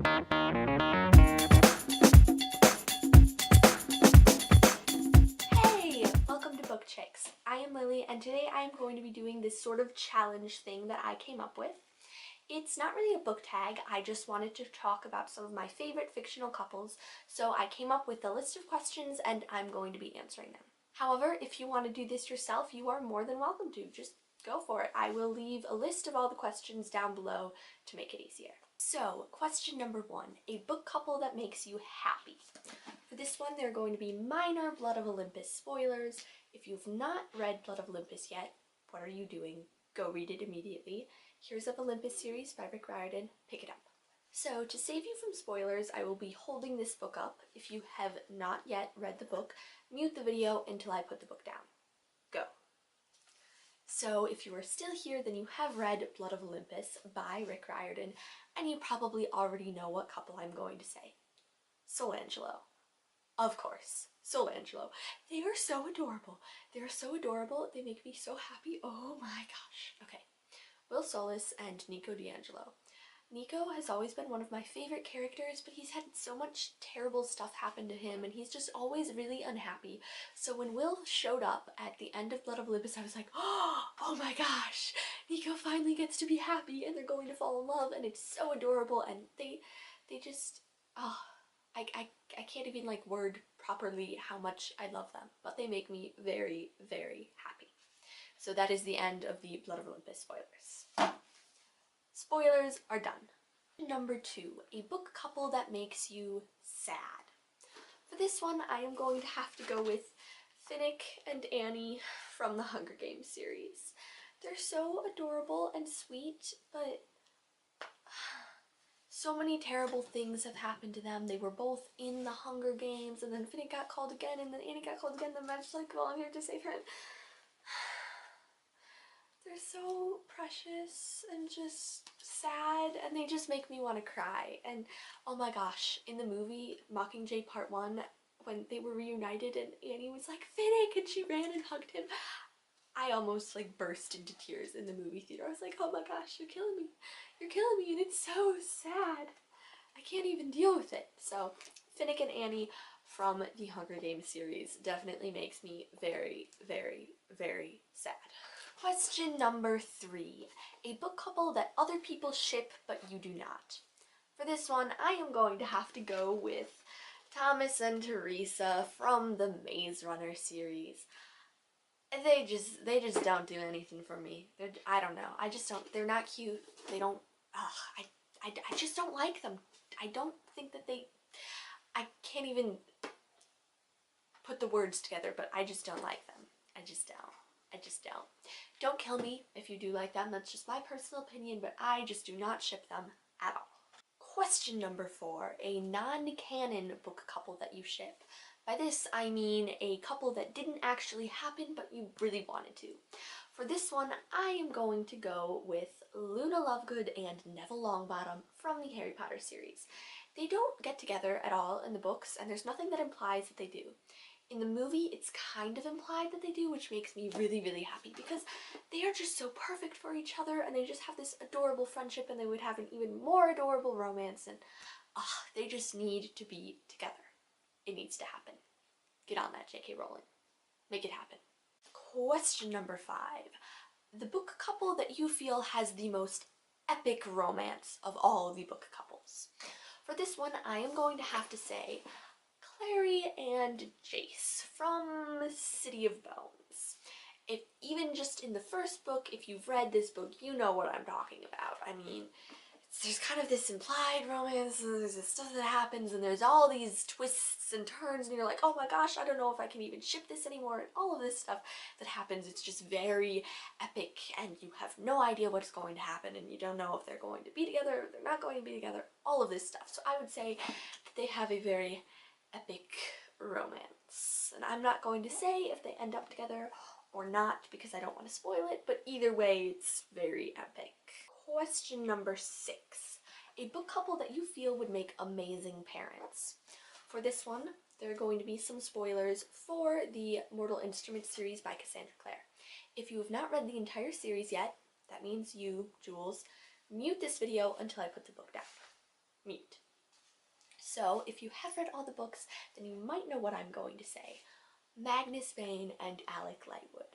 Hey! Welcome to Book Chicks. I am Lily, and today I am going to be doing this sort of challenge thing that I came up with. It's not really a book tag, I just wanted to talk about some of my favorite fictional couples, so I came up with a list of questions and I'm going to be answering them. However, if you want to do this yourself, you are more than welcome to. Just go for it. I will leave a list of all the questions down below to make it easier. So, question number 1, a book couple that makes you happy. For this one, there are going to be minor Blood of Olympus spoilers. If you've not read Blood of Olympus yet, what are you doing? Go read it immediately. Heroes of Olympus series by Rick Riordan. Pick it up. So, to save you from spoilers, I will be holding this book up. If you have not yet read the book, mute the video until I put the book down. Go. So if you are still here, then you have read Blood of Olympus by Rick Riordan, and you probably already know what couple I'm going to say. Solangelo. Of course, Solangelo. They are so adorable. They are so adorable. They make me so happy. Oh my gosh. Okay. Will Solis and Nico D'Angelo. Nico has always been one of my favorite characters, but he's had so much terrible stuff happen to him, and he's just always really unhappy. So when Will showed up at the end of Blood of Olympus, I was like, oh my gosh, Nico finally gets to be happy, and they're going to fall in love, and it's so adorable, and they just, oh, I can't even like word properly how much I love them, but they make me very, very happy. So that is the end of the Blood of Olympus spoilers. Spoilers are done. Number 2, a book couple that makes you sad. For this one, I am going to have to go with Finnick and Annie from the Hunger Games series. They're so adorable and sweet, but so many terrible things have happened to them. They were both in the Hunger Games, and then Finnick got called again, and then Annie got called again, and I'm just like, well, I'm here to save her. They're so precious and just sad, and they just make me want to cry. And oh my gosh, in the movie Mockingjay Part 1, when they were reunited and Annie was like, Finnick, and she ran and hugged him, I almost like burst into tears in the movie theater. I was like, oh my gosh, you're killing me. You're killing me, and it's so sad. I can't even deal with it. So Finnick and Annie from the Hunger Games series definitely makes me very, very, very sad. Question number 3, a book couple that other people ship but you do not. For this one, I am going to have to go with Thomas and Teresa from the Maze Runner series. They just don't do anything for me. I don't know. I just don't. They're not cute. They don't. I just don't like them. I don't think that they. I can't even put the words together, but I just don't like them. I just don't. I just don't. Don't kill me if you do like them. That's just my personal opinion, but I just do not ship them at all. Question number 4, a non-canon book couple that you ship. By this, I mean a couple that didn't actually happen, but you really wanted to. For this one, I am going to go with Luna Lovegood and Neville Longbottom from the Harry Potter series. They don't get together at all in the books, and there's nothing that implies that they do. In the movie, it's kind of implied that they do, which makes me really, really happy because they are just so perfect for each other, and they just have this adorable friendship, and they would have an even more adorable romance, and they just need to be together. It needs to happen. Get on that, J.K. Rowling. Make it happen. Question number 5. The book couple that you feel has the most epic romance of all the book couples. For this one, I am going to have to say Clary and Jace from City of Bones. If even just in the first book, if you've read this book, you know what I'm talking about. I mean, there's kind of this implied romance, and there's this stuff that happens, and there's all these twists and turns, and you're like, oh my gosh, I don't know if I can even ship this anymore, and all of this stuff that happens, it's just very epic, and you have no idea what's going to happen, and you don't know if they're going to be together, or they're not going to be together, all of this stuff. So I would say that they have a very epic romance, and I'm not going to say if they end up together or not because I don't want to spoil it, but either way, it's very epic. Question number 6. A book couple that you feel would make amazing parents. For this one, there are going to be some spoilers for the Mortal Instruments series by Cassandra Clare. If you have not read the entire series yet, that means you, Jules, mute this video until I put the book down. Mute. So if you have read all the books, then you might know what I'm going to say. Magnus Vane and Alec Lightwood.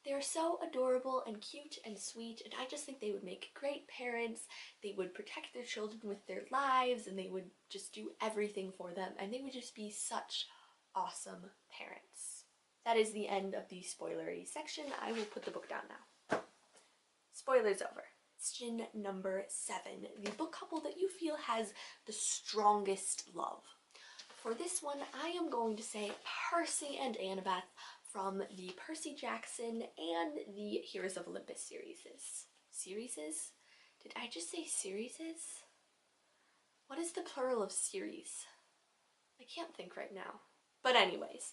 They are so adorable and cute and sweet, and I just think they would make great parents. They would protect their children with their lives, and they would just do everything for them, and they would just be such awesome parents. That is the end of the spoilery section. I will put the book down now. Spoilers over. Question number 7. The book couple that you feel has the strongest love. For this one, I am going to say Percy and Annabeth from the Percy Jackson and the Heroes of Olympus series. Series? Did I just say series? What is the plural of series? I can't think right now. But anyways,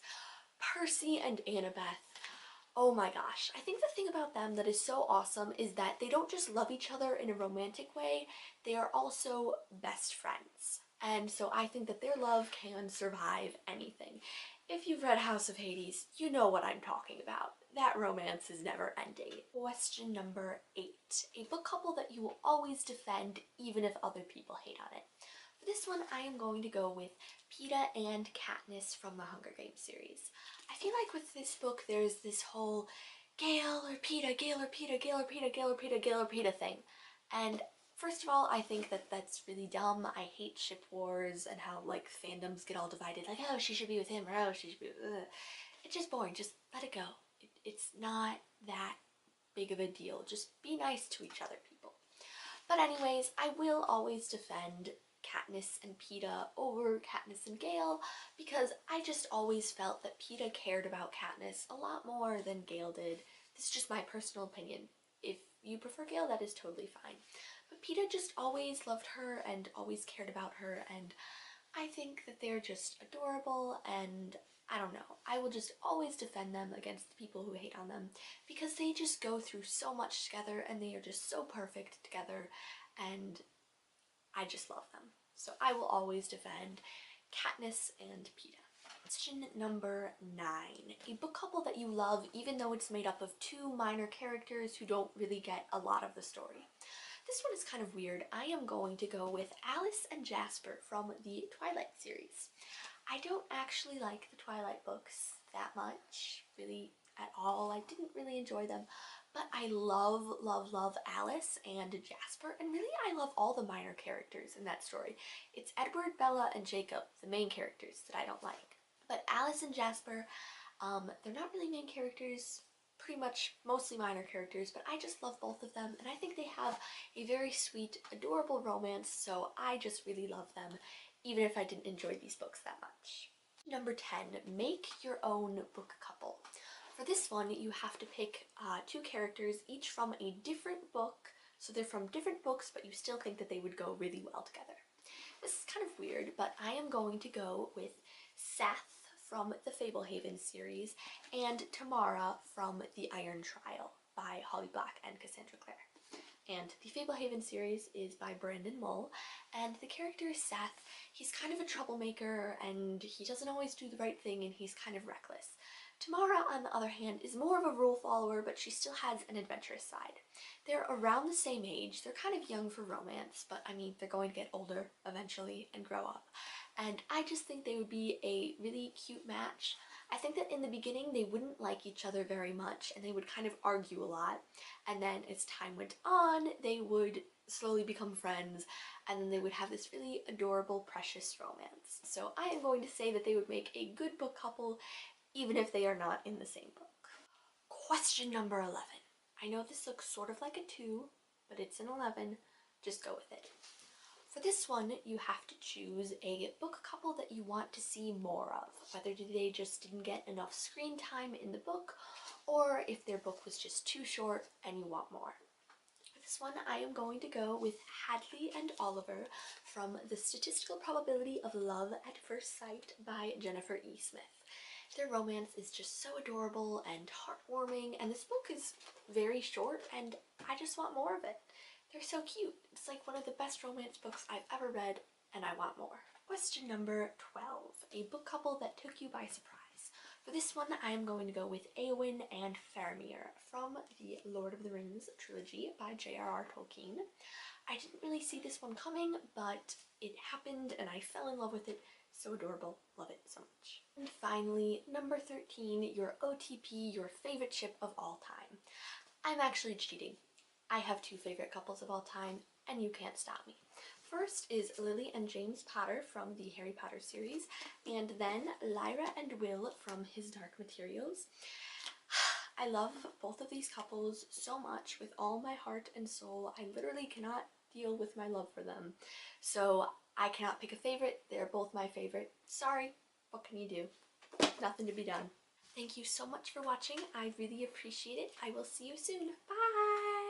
Percy and Annabeth. Oh my gosh. I think the thing about them that is so awesome is that they don't just love each other in a romantic way, they are also best friends. And so I think that their love can survive anything. If you've read House of Hades, you know what I'm talking about. That romance is never ending. Question number 8. A book couple that you will always defend even if other people hate on it. For this one, I am going to go with Peeta and Katniss from the Hunger Games series. I feel like with this book, there's this whole Gale or Peeta, Gale or Peeta, Gale or Peeta, Gale or Peeta, Gale or Peeta thing. And first of all, I think that that's really dumb. I hate ship wars and how, like, fandoms get all divided. Like, oh, she should be with him, or oh, she should be with... Ugh. It's just boring. Just let it go. It's not that big of a deal. Just be nice to each other, people. But anyways, I will always defend Katniss and Peeta over Katniss and Gale because I just always felt that Peeta cared about Katniss a lot more than Gale did. This is just my personal opinion. If you prefer Gale, that is totally fine. But Peeta just always loved her and always cared about her, and I think that they're just adorable, and I don't know. I will just always defend them against the people who hate on them because they just go through so much together and they are just so perfect together, and I just love them. So I will always defend Katniss and Peeta. Question number 9. A book couple that you love even though it's made up of 2 minor characters who don't really get a lot of the story. This one is kind of weird. I am going to go with Alice and Jasper from the Twilight series. I don't actually like the Twilight books that much, really at all. I didn't really enjoy them, but I love, love, love Alice and Jasper, and really I love all the minor characters in that story. It's Edward, Bella, and Jacob, the main characters, that I don't like. But Alice and Jasper, they're not really main characters, pretty much mostly minor characters, but I just love both of them, and I think they have a very sweet, adorable romance, so I just really love them, even if I didn't enjoy these books that much. Number 10, make your own book couple. For this one, you have to pick 2 characters, each from a different book, so they're from different books, but you still think that they would go really well together. This is kind of weird, but I am going to go with Seth from the Fablehaven series and Tamara from The Iron Trial by Holly Black and Cassandra Clare. And the Fablehaven series is by Brandon Mull, and the character is Seth. He's kind of a troublemaker, and he doesn't always do the right thing, and he's kind of reckless. Tamara, on the other hand, is more of a rule follower, but she still has an adventurous side. They're around the same age. They're kind of young for romance, but I mean, they're going to get older eventually and grow up. And I just think they would be a really cute match. I think that in the beginning they wouldn't like each other very much and they would kind of argue a lot, and then as time went on they would slowly become friends, and then they would have this really adorable, precious romance. So I am going to say that they would make a good book couple even if they are not in the same book. Question number 11. I know this looks sort of like a 2, but it's an 11. Just go with it. For this one, you have to choose a book couple that you want to see more of, whether they just didn't get enough screen time in the book, or if their book was just too short and you want more. For this one, I am going to go with Hadley and Oliver from The Statistical Probability of Love at First Sight by Jennifer E. Smith. Their romance is just so adorable and heartwarming, and this book is very short, and I just want more of it. They're so cute. It's like one of the best romance books I've ever read, and I want more. Question number 12. A book couple that took you by surprise. For this one, I am going to go with Éowyn and Faramir from the Lord of the Rings trilogy by J.R.R. Tolkien. I didn't really see this one coming, but it happened and I fell in love with it. So adorable. Love it so much. And finally, number 13, your OTP, your favorite ship of all time. I'm actually cheating. I have 2 favorite couples of all time, and you can't stop me. First is Lily and James Potter from the Harry Potter series, and then Lyra and Will from His Dark Materials. I love both of these couples so much with all my heart and soul. I literally cannot deal with my love for them. So I cannot pick a favorite. They're both my favorite. Sorry, what can you do? Nothing to be done. Thank you so much for watching. I really appreciate it. I will see you soon. Bye!